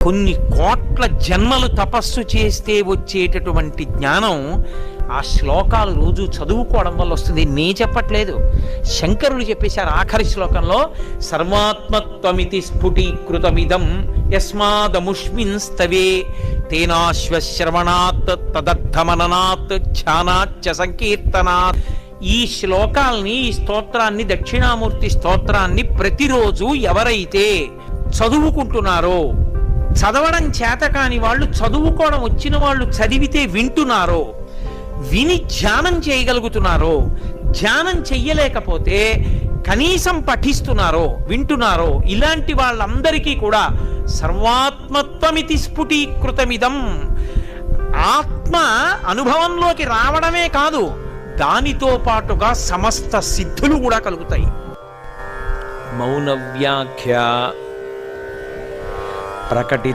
కొన్ని కోట్ల జన్మలు తపస్సు చేస్తే వచ్చేటటువంటి జ్ఞానం ఆ శ్లోకాలు రోజు చదువుకోవడం వల్ల వస్తుంది. నే చెప్పట్లేదు, శంకరులు చెప్పేశారు ఆఖరి శ్లోకంలో. సర్వాత్మత్వమితి స్ఫుటీకృతమిదం యస్మాదముష్మిన్ స్తవే తేనాశ్వశ్రవణాత్ తదర్థమననాత్ ధ్యానాచ్చ సంకీర్తనాత్. ఈ శ్లోకాల్ని, ఈ స్తోత్రాన్ని, దక్షిణామూర్తి స్తోత్రాన్ని ప్రతిరోజు ఎవరైతే చదువుకుంటున్నారో, చదవడం చేత కాని వాళ్ళు, చదువుకోవడం వచ్చిన వాళ్ళు చదివితే వింటున్నారో, విని ధ్యానం చేయగలుగుతున్నారో, ధ్యానం చెయ్యలేకపోతే కనీసం పఠిస్తున్నారో, వింటున్నారో, ఇలాంటి వాళ్ళందరికీ కూడా సర్వాత్మత్వమితి స్ఫుటీకృతమిదం, ఆత్మ అనుభవంలోకి రావడమే కాదు, దానితో పాటుగా సమస్త సిద్ధులు కూడా కలుగుతాయి. మౌన వ్యాఖ్య ప్రకటి